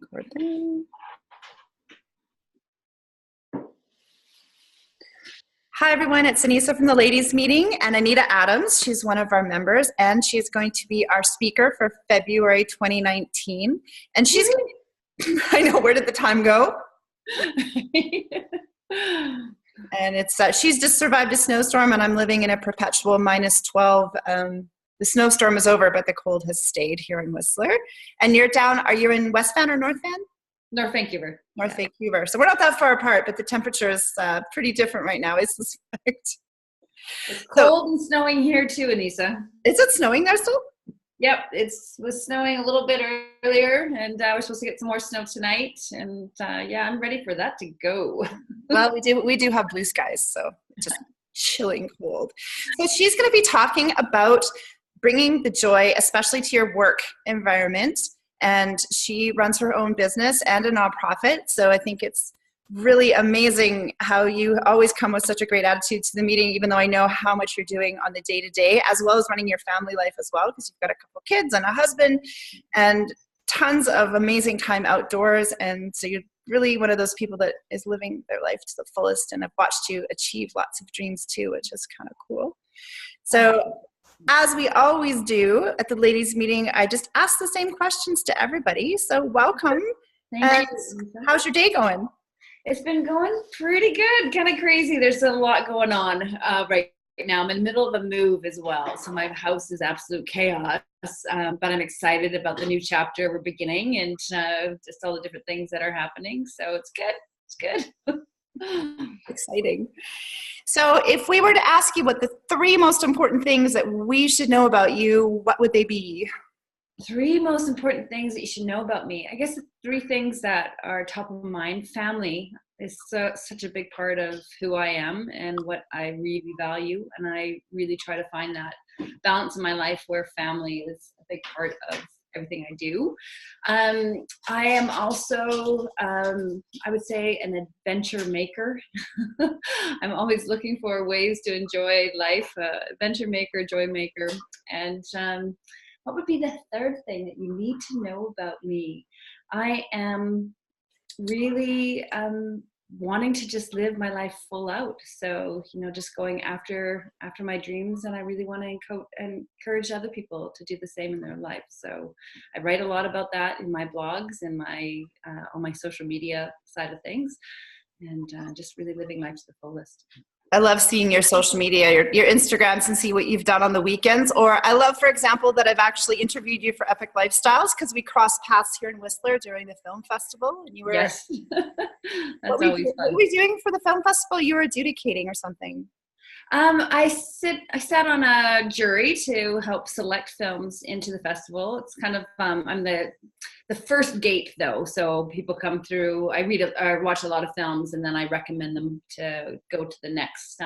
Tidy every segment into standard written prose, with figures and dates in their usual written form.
Recording. Hi, everyone. It's Anissa from the ladies meeting and Anita Adams. She's one of our members, and she's going to be our speaker for February 2019. And she's, I know, where did the time go? And it's, she's just survived a snowstorm, and I'm living in a perpetual -12. The snowstorm is over, but the cold has stayed here in Whistler. And you're down, are you in West Van or North Van? North Vancouver. North Vancouver. So we're not that far apart, but the temperature is pretty different right now. Is this correct? It's cold and snowing here too, Anissa. Is it snowing there still? Yep, it was snowing a little bit earlier, and we're supposed to get some more snow tonight. And yeah, I'm ready for that to go. Well, we do have blue skies, so just chilling cold. So she's going to be talking about bringing the joy, especially to your work environment. And she runs her own business and a nonprofit. So I think it's really amazing how you always come with such a great attitude to the meeting, even though I know how much you're doing on the day-to-day, as well as running your family life as well, because you've got a couple of kids and a husband and tons of amazing time outdoors. And so you're really one of those people that is living their life to the fullest, and I've watched you achieve lots of dreams too, which is kind of cool. So as we always do at the ladies meeting, I just ask the same questions to everybody. So welcome. Thank you. How's your day going? It's been going pretty good, kind of crazy. There's a lot going on right now. I'm in the middle of a move as well. So my house is absolute chaos, but I'm excited about the new chapter we're beginning and just all the different things that are happening. So it's good. It's good. Exciting. So if we were to ask you what the 3 most important things that we should know about you, what would they be? 3 most important things that you should know about me. I guess the 3 things that are top of mind. Family is such a big part of who I am and what I really value. And I really try to find that balance in my life where family is a big part of everything I do. I am also, I would say, an adventure maker. I'm always looking for ways to enjoy life, adventure maker, joy maker. And what would be the 3rd thing that you need to know about me? I am really wanting to just live my life full out. So, just going after my dreams, and I really want to encourage other people to do the same in their life. So I write a lot about that in my blogs and my on my social media side of things, and just really living life to the fullest. I love seeing your social media, your Instagrams, and see what you've done on the weekends. Or I love, for example, that I've actually interviewed you for Epic Lifestyles because we crossed paths here in Whistler during the film festival. And you were, yes, that's always fun. What were you doing for the film festival? You were adjudicating or something. I sat on a jury to help select films into the festival. It's kind of I'm the first gate though, so people come through. I watch a lot of films, and then I recommend them to go to the next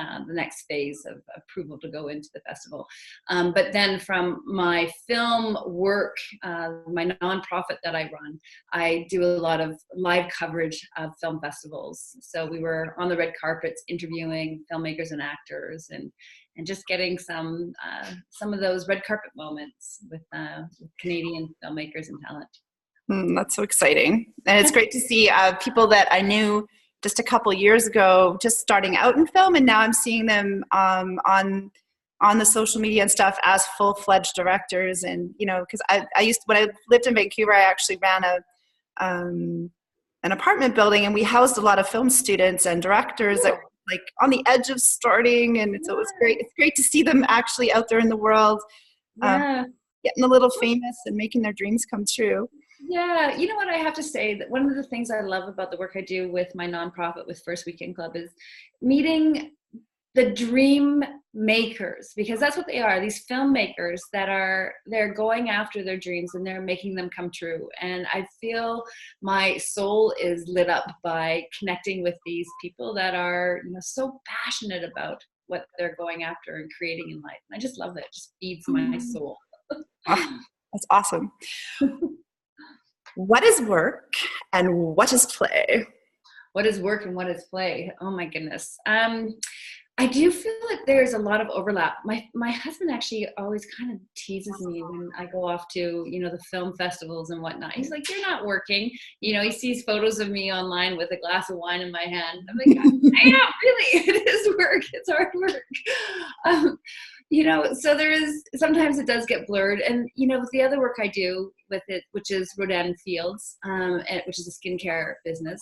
phase of approval to go into the festival. But then from my film work, my nonprofit that I run, I do a lot of live coverage of film festivals. So we were on the red carpets interviewing filmmakers and actors, and just getting some of those red carpet moments with Canadian filmmakers and talent. That's so exciting. And it's great to see people that I knew just a couple years ago just starting out in film, and now I'm seeing them on the social media and stuff as full-fledged directors. And because when I lived in Vancouver, I actually ran an apartment building, and we housed a lot of film students and directors that were like on the edge of starting, and so it was great. It's great to see them actually out there in the world, getting a little famous and making their dreams come true. Yeah, you know what, I have to say that one of the things I love about the work I do with my nonprofit with First Weekend Club is meeting the dream makers, because that's what they are, these filmmakers they're going after their dreams and they're making them come true. And I feel my soul is lit up by connecting with these people that are so passionate about what they're going after and creating in life. And I just love it. It just feeds my soul. That's awesome. What is work and what is play? What is work and what is play? Oh my goodness. I do feel like there's a lot of overlap. My husband actually always kind of teases me when I go off to, the film festivals and whatnot. He's like, "You're not working." He sees photos of me online with a glass of wine in my hand. I'm like, "I am, really. It is work. It's hard work." Um, so sometimes it does get blurred. And, with the other work I do with it, which is Rodan+Fields, which is a skincare business,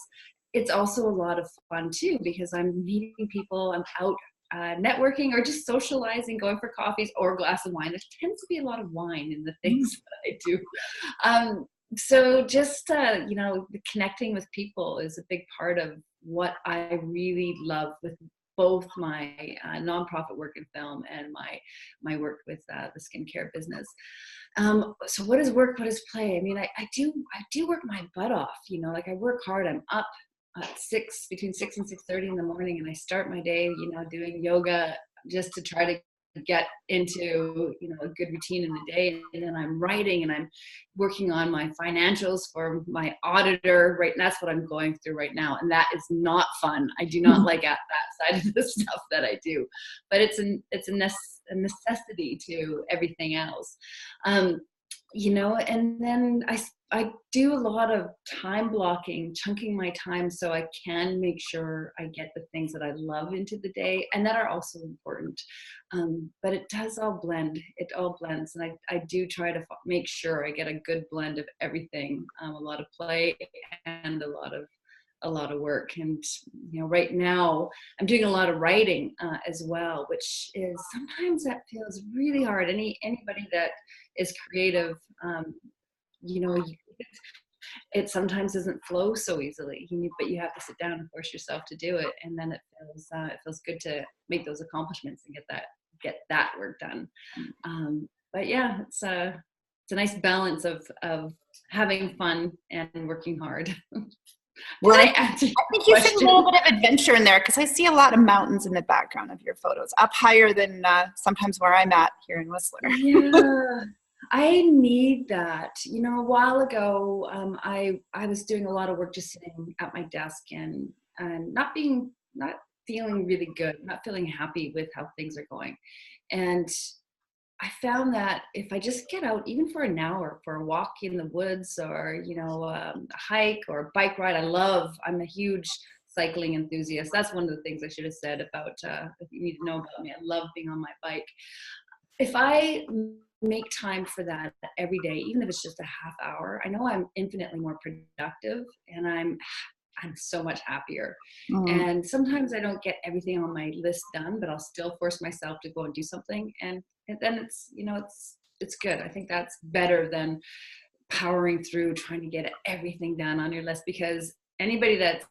it's also a lot of fun too, because I'm meeting people, I'm out networking or just socializing, going for coffees or a glass of wine. There tends to be a lot of wine in the things that I do. So just, connecting with people is a big part of what I really love with both my nonprofit work in film and my work with the skincare business. So what is work? What is play? I mean, I do work my butt off. I work hard. I'm up at between 6 and 6:30 in the morning, and I start my day, doing yoga just to try to get into, a good routine in the day. And then I'm writing and I'm working on my financials for my auditor, right? And that's what I'm going through right now. And that is not fun. I do not like that side of the stuff that I do, but it's a necessity to everything else. And then I do a lot of time blocking, chunking my time so I can make sure I get the things that I love into the day and that are also important. But it does all blend. It all blends. And I do try to make sure I get a good blend of everything, a lot of play and a lot of work. And right now I'm doing a lot of writing as well, which is sometimes that feels really hard. Anybody that is creative, it sometimes doesn't flow so easily, but you have to sit down and force yourself to do it, and then it feels good to make those accomplishments and get that work done. But yeah, it's a nice balance of having fun and working hard. Well, I think you fit a little bit of adventure in there, because I see a lot of mountains in the background of your photos, up higher than sometimes where I'm at here in Whistler. Yeah, I need that. A while ago, I was doing a lot of work just sitting at my desk and not feeling really good, not feeling happy with how things are going. And I found that if I just get out, even for an hour, for a walk in the woods or, a hike or a bike ride, I'm a huge cycling enthusiast. That's one of the things I should have said about, if you need to know about me, I love being on my bike. If I make time for that every day, even if it's just a half hour, I know I'm infinitely more productive and I'm so much happier. And sometimes I don't get everything on my list done, but I'll still force myself to go and do something. And then it's good. I think that's better than powering through trying to get everything done on your list, because anybody that's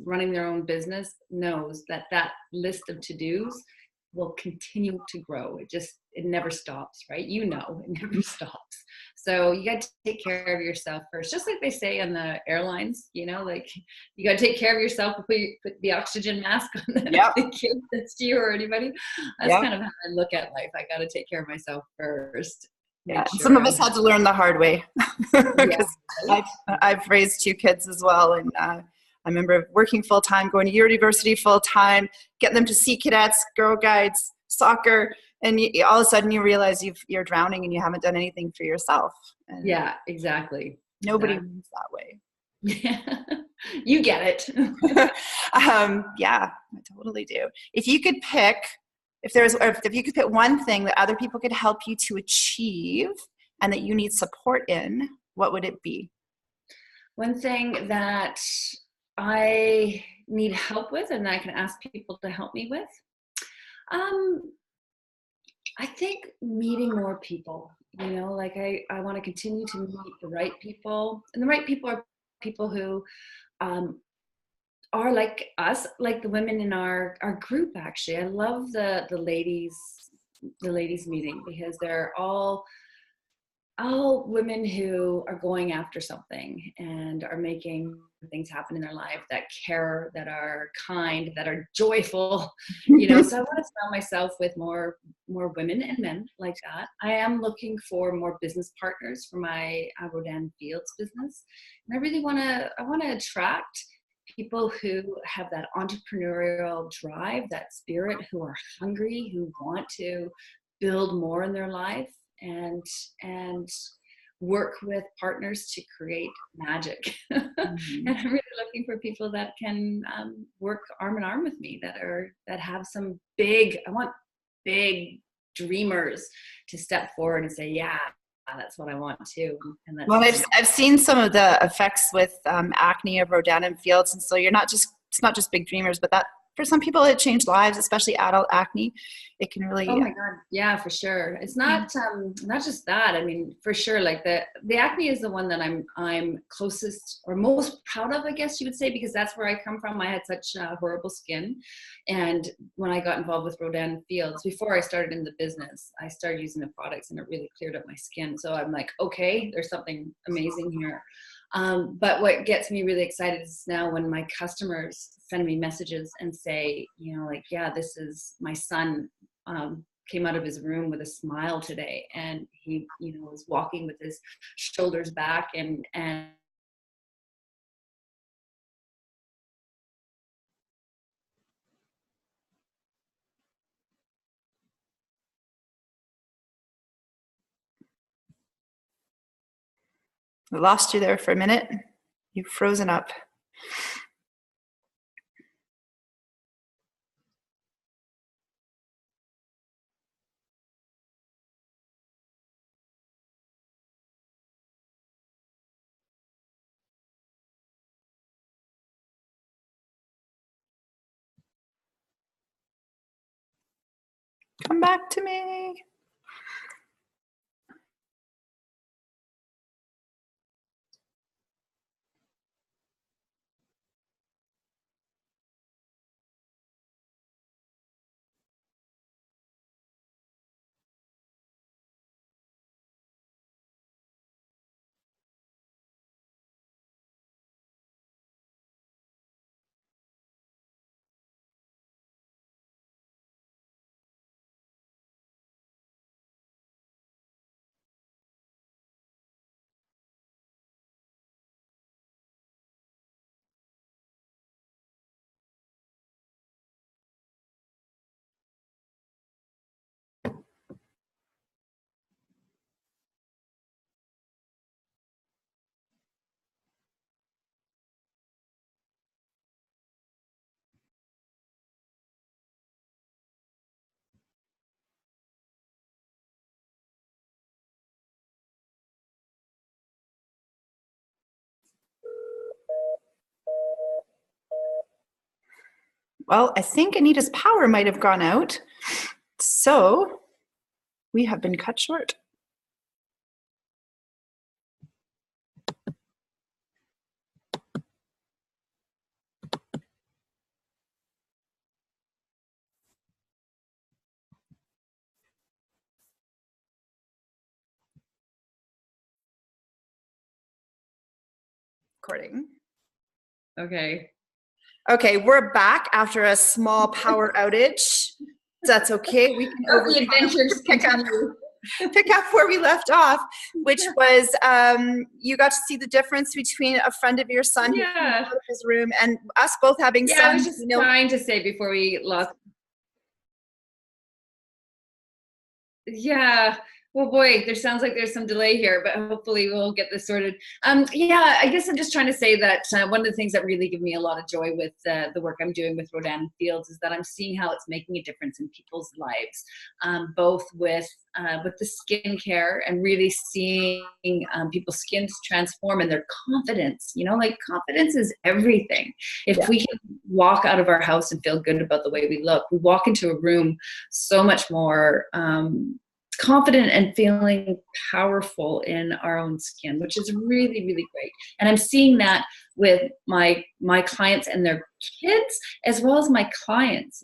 running their own business knows that list of to-dos will continue to grow. It never stops, right? It never stops. So you got to take care of yourself first, just like they say on the airlines, you got to take care of yourself before you put the oxygen mask on the kid that's to you or anybody. That's kind of how I look at life. I got to take care of myself first. Yeah, some of us had to learn the hard way, because I've raised 2 kids as well, and I remember working full-time, going to university full-time, getting them to Sea Cadets, Girl Guides, soccer, and all of a sudden you realize you're drowning and you haven't done anything for yourself. And yeah, exactly. Nobody moves that way. Yeah, you get it. Yeah, I totally do. If you could pick, if you could pick one thing that other people could help you to achieve and that you need support in, what would it be? One thing that I need help with and I can ask people to help me with, I think meeting more people. I want to continue to meet the right people, and the right people are people who are like us, like the women in our group. Actually, I love the ladies meeting, because they're all women who are going after something and are making things happen in their life, that care, that are kind, that are joyful. So I want to surround myself with more women and men like that. I am looking for more business partners for my Rodan+Fields business, and I really want to attract people who have that entrepreneurial drive, that spirit, who are hungry, who want to build more in their life, and work with partners to create magic. Mm-hmm. And I'm really looking for people that can work arm in arm with me, that have some I want big dreamers to step forward and say, yeah, that's what I want too. And that's, Well, I've seen some of the effects with acne of Rodan+Fields, and so it's not just big dreamers, but that for some people it changed lives, especially adult acne. It can really. oh my God, yeah, for sure. It's not just that. I mean, for sure, like the acne is the one that I'm closest or most proud of, I guess you would say, because that's where I come from. I had such horrible skin, and when I got involved with Rodan+Fields, before I started in the business, I started using the products, and it really cleared up my skin. So I'm like, okay, there's something amazing here. But what gets me really excited is now when my customers send me messages and say, like, yeah, this is my son, came out of his room with a smile today, and he, was walking with his shoulders back, and I lost you there for a minute. You've frozen up. Come back to me. Well, I think Anita's power might have gone out, so we have been cut short. Recording. Okay, we're back after a small power outage. That's okay. We can the adventures continue. Pick up where we left off, which was you got to see the difference between a friend of your son who came out of his room and us both having sons. I was just trying to say before we lost. Yeah. Well, boy, there sounds like there's some delay here, but hopefully we'll get this sorted. Yeah, I guess I'm just trying to say that one of the things that really give me a lot of joy with the work I'm doing with Rodan+Fields is that I'm seeing how it's making a difference in people's lives, both with the skincare and really seeing people's skins transform and their confidence. Like confidence is everything. If we can walk out of our house and feel good about the way we look, we walk into a room so much more confident and feeling powerful in our own skin, which is really, really great. And I'm seeing that with my clients and their kids, as well as my clients,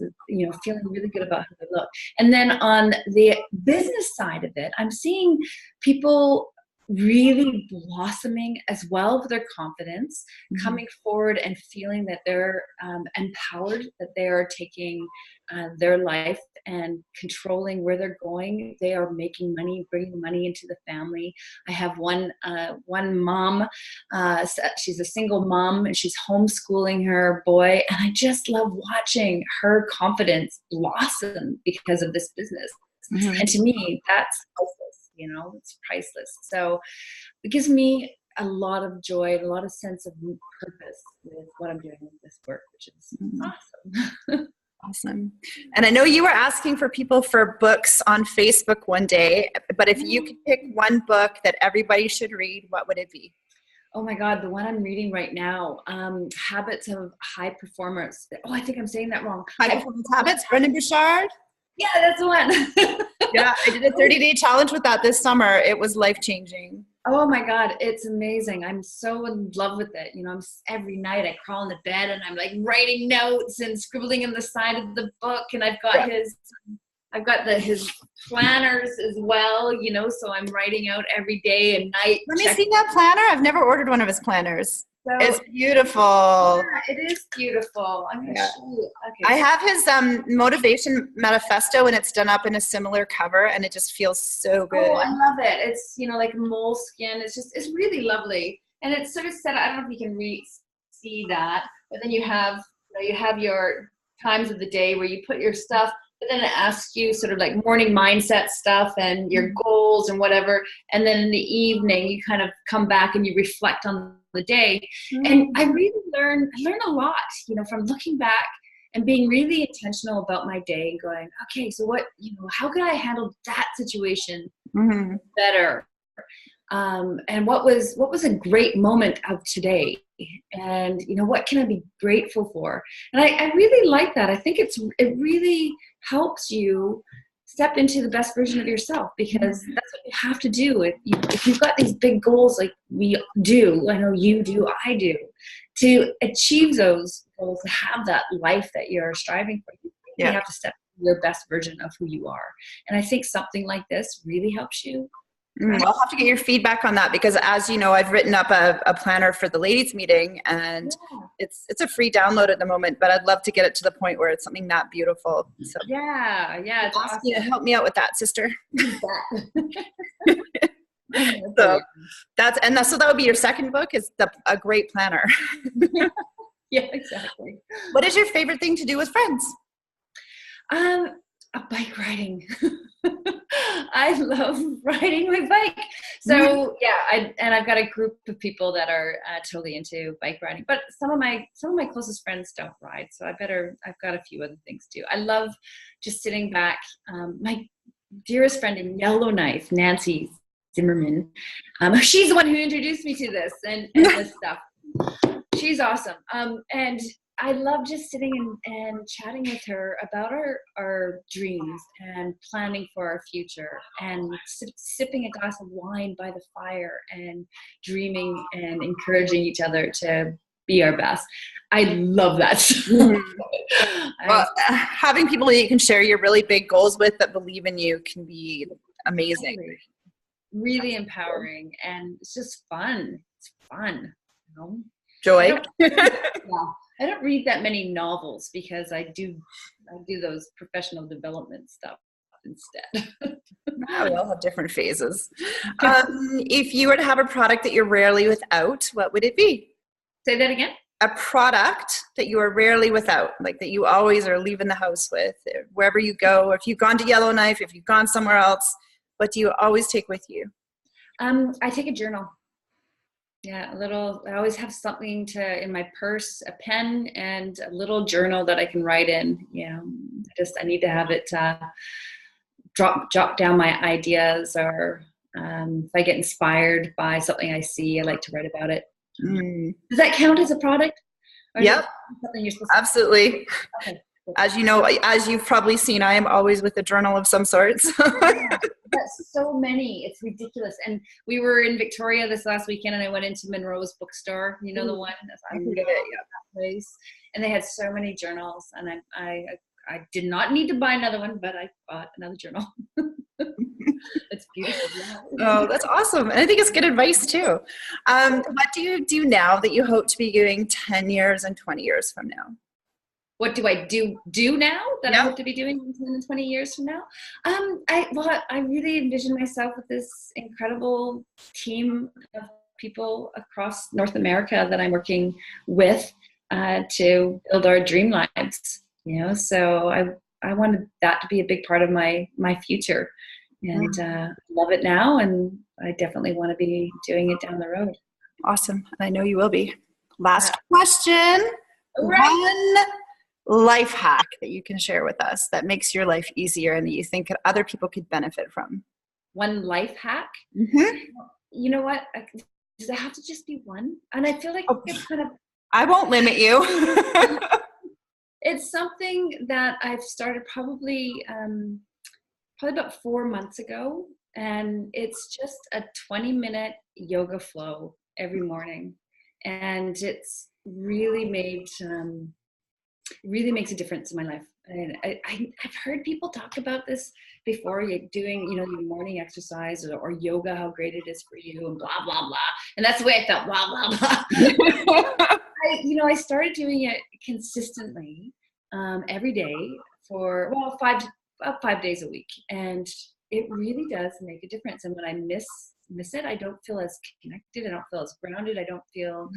feeling really good about how they look. And then on the business side of it, I'm seeing people really blossoming as well with their confidence, coming forward and feeling that they're empowered, that they are taking their life and controlling where they're going. They are making money, bringing money into the family. I have one mom, she's a single mom, and she's homeschooling her boy, and I just love watching her confidence blossom because of this business. And to me, that's priceless, it's priceless. So it gives me a lot of joy, a lot of sense of purpose with what I'm doing with this work, which is awesome. Awesome. And I know you were asking for people for books on Facebook one day, but if you could pick one book that everybody should read, what would it be? Oh my God, the one I'm reading right now, Habits of High Performers. Oh, I think I'm saying that wrong. High Performance Habits, Brendan Burchard? Yeah, that's the one. Yeah, I did a 30-day challenge with that this summer. It was life-changing. Oh my God, it's amazing. I'm so in love with it. Every night I crawl into bed and I'm like writing notes and scribbling in the side of the book. And I've got his planners as well, so I'm writing out every day and night. Let me see that planner. I've never ordered one of his planners. So, it's beautiful. Yeah, it is beautiful. I'm going to show you. Okay. I have his motivation manifesto, and it's done up in a similar cover, and it just feels so good. Oh, I love it. It's, like moleskin. It's really lovely. And it's sort of set, I don't know if you can see that, but then you have your times of the day where you put your stuff, but then it asks you sort of like morning mindset stuff and your goals and whatever. And then in the evening, you kind of come back and you reflect on the day. And I really learn a lot, from looking back and being really intentional about my day and going, okay, so what, how could I handle that situation better? And what was a great moment of today? And, what can I be grateful for? And I really like that. I think it really helps you step into the best version of yourself, because that's what you have to do. If you've got these big goals like we do, I know you do, I do, to achieve those goals, to have that life that you're striving for, you have to step into your best version of who you are. And I think something like this really helps you. I'll have to get your feedback on that, because as you know, I've written up a planner for the ladies meeting, and it's a free download at the moment, but I'd love to get it to the point where it's something that beautiful. So yeah, it's I'll ask you to help me out with that, sister. So that would be your second book, is a great planner. Yeah, exactly. What is your favorite thing to do with friends? Bike riding. I love riding my bike. So I've got a group of people that are totally into bike riding, but some of my closest friends don't ride. So I've got a few other things too. I love just sitting back. My dearest friend in Yellowknife, Nancy Zimmerman, she's the one who introduced me to this and this stuff. She's awesome. And I love just sitting and chatting with her about our dreams and planning for our future, and sipping a glass of wine by the fire and dreaming and encouraging each other to be our best. I love that. Well, having people that you can share your really big goals with that believe in you can be amazing. Really empowering, and it's just fun. It's fun. Joy. I don't read that many novels, because I do those professional development stuff instead. We all have different phases. If you were to have a product that you're rarely without, what would it be? Say that again? A product that you are rarely without, like that you always are leaving the house with, wherever you go, or if you've gone to Yellowknife, if you've gone somewhere else, what do you always take with you? I take a journal. Yeah, I always have something in my purse, a pen and a little journal that I can write in. I need to have it jot down my ideas, or if I get inspired by something I see, I like to write about it. Does that count as a product? Yep. Something you're supposed to absolutely. Okay. As you know, as you've probably seen, I am always with a journal of some sort. That's so many. It's ridiculous. And we were in Victoria this last weekend, and I went into Monroe's bookstore. You know the one? I love that place. And they had so many journals, and I did not need to buy another one, but I bought another journal. It's beautiful. Yeah. Oh, that's awesome. And I think it's good advice too. What do you do now that you hope to be doing 10 years and 20 years from now? What do I do now that I Yeah. hope to be doing in 10 and 20 years from now? I really envision myself with this incredible team of people across North America that I'm working with to build our dream lives. So I wanted that to be a big part of my future, and love it now, and I definitely want to be doing it down the road. Awesome. And I know you will be. Last question. All right. One life hack that you can share with us that makes your life easier and that you think other people could benefit from. One life hack? Mm-hmm. You know what? Does it have to just be one? And I feel like it's kind of... I won't limit you. It's something that I've started probably about 4 months ago. And it's just a 20-minute yoga flow every morning. And it's really makes a difference in my life. And I've heard people talk about this before. You're doing, your morning exercise or yoga, how great it is for you, and blah, blah, blah. And that's the way I felt, blah, blah, blah. I started doing it consistently every day for, about 5 days a week. And it really does make a difference. And when I miss it, I don't feel as connected. I don't feel as grounded. I don't feel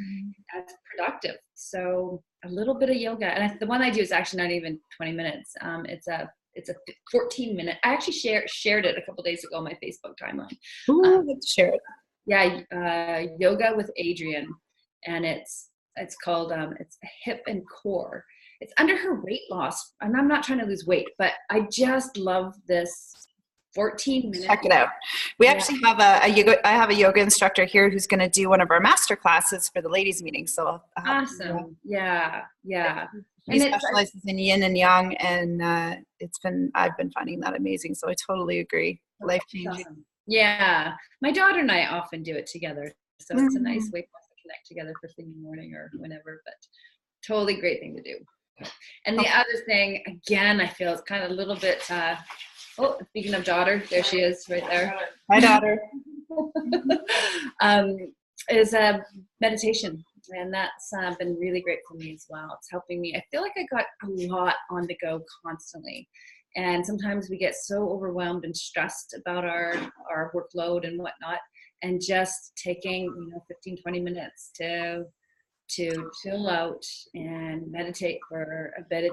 as productive. So a little bit of yoga, and the one I do is actually not even 20 minutes. It's a 14-minute. I actually shared it a couple days ago on my Facebook timeline. Let's share it. Yeah, yoga with Adrienne, and it's called it's hip and core. It's under her weight loss, and I'm not trying to lose weight, but I just love this 14 minutes. Check it out. We actually have I have a yoga instructor here who's going to do one of our master classes for the ladies meeting. So awesome. Yeah. He specializes in yin and yang, and I've been finding that amazing. So I totally agree. Life changing. Awesome. Yeah. My daughter and I often do it together. So it's a nice way for us to connect together first thing in the morning or whenever, but totally great thing to do. And the other thing, again, I feel it's kind of a little bit, speaking of daughter, there she is right there. My daughter. Is meditation. And that's been really great for me as well. It's helping me. I feel like I got a lot on the go constantly. And sometimes we get so overwhelmed and stressed about our workload and whatnot. And just taking 15, 20 minutes to chill out and meditate for a bit.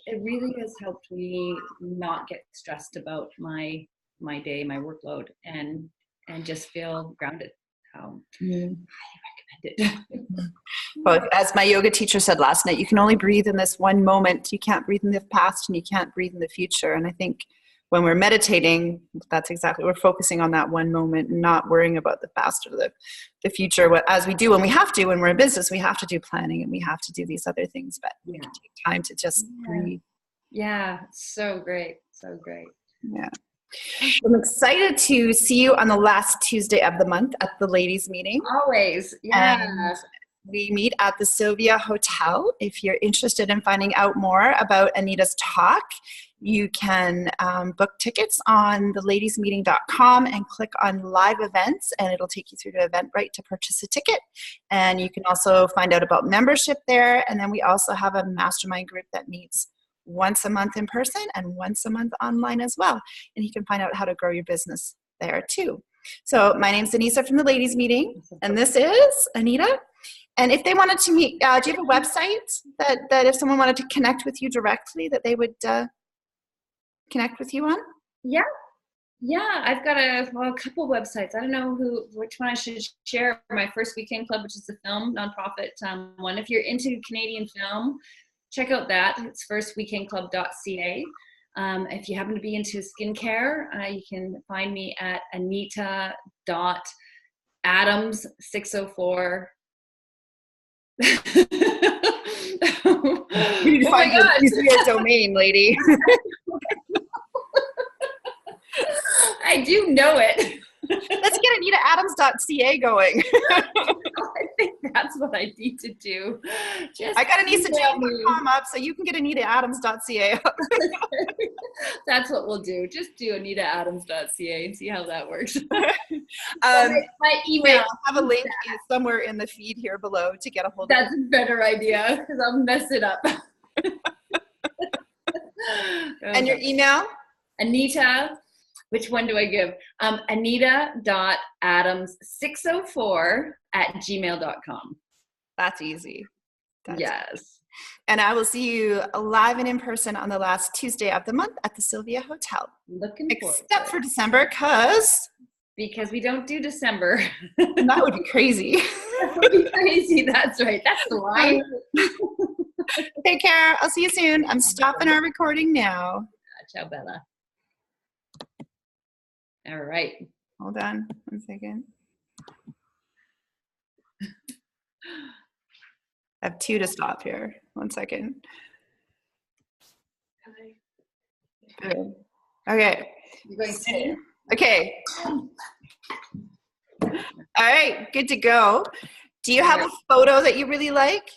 It really has helped me not get stressed about my day, my workload, and just feel grounded. I recommend it. Well, as my yoga teacher said last night, you can only breathe in this one moment. You can't breathe in the past and you can't breathe in the future. And I think when we're meditating, that's exactly, we're focusing on that one moment and not worrying about the past or the future. As we do when we have to, when we're in business, we have to do planning and we have to do these other things, but we can take time to just breathe. Yeah, so great. So great. Yeah. I'm excited to see you on the last Tuesday of the month at the ladies meeting. Always. Yeah. And we meet at the Sylvia Hotel. If you're interested in finding out more about Anita's talk, you can book tickets on theladiesmeeting.com and click on live events, and it'll take you through to Eventbrite to purchase a ticket. And you can also find out about membership there. And then we also have a mastermind group that meets once a month in person and once a month online as well. And you can find out how to grow your business there too. So my name's Denisa from the Ladies Meeting, and this is Anita. And if they wanted to meet, do you have a website that if someone wanted to connect with you directly, that they would connect with you on? Yeah. I've got a couple websites. I don't know which one I should share. My First Weekend Club, which is the film nonprofit one. If you're into Canadian film, check out that. It's firstweekendclub.ca. If you happen to be into skincare, you can find me at Anita.Adams604. You need to find your domain, lady. I do know it. Let's get AnitaAdams.ca going. I think That's what I need to do. Just I got email me. AnitaJane.com up, so you can get AnitaAdams.ca up. That's what we'll do. Just do AnitaAdams.ca and see how that works. My email. I'll have a link somewhere in the feed here below to get a hold of That's a better idea because I'll mess it up. And your email? Anita, which one do I give? Anita.adams604@gmail.com. That's easy. Yes. And I will see you live and in person on the last Tuesday of the month at the Sylvia Hotel. Looking forward. Except for December, because we don't do December. That would be crazy. That would be crazy. That's right. That's the line. Take care. I'll see you soon. I'm stopping our recording now. Ciao, Bella. All right. Hold on 1 second. I have 2 to stop here. 1 second. Good. Okay. You're going to see? Okay. All right. Good to go. Do you have a photo that you really like?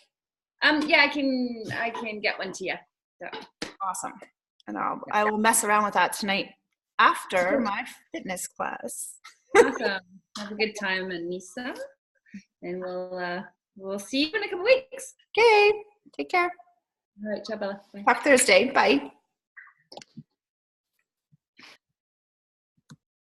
Yeah, I can get one to you. So. Awesome. And I will mess around with that tonight after my fitness class. Awesome. Have a good time, Anissa. And we'll see you in a couple weeks. Okay. Take care. All right, ciao, Bella. Bye. Talk Thursday. Bye.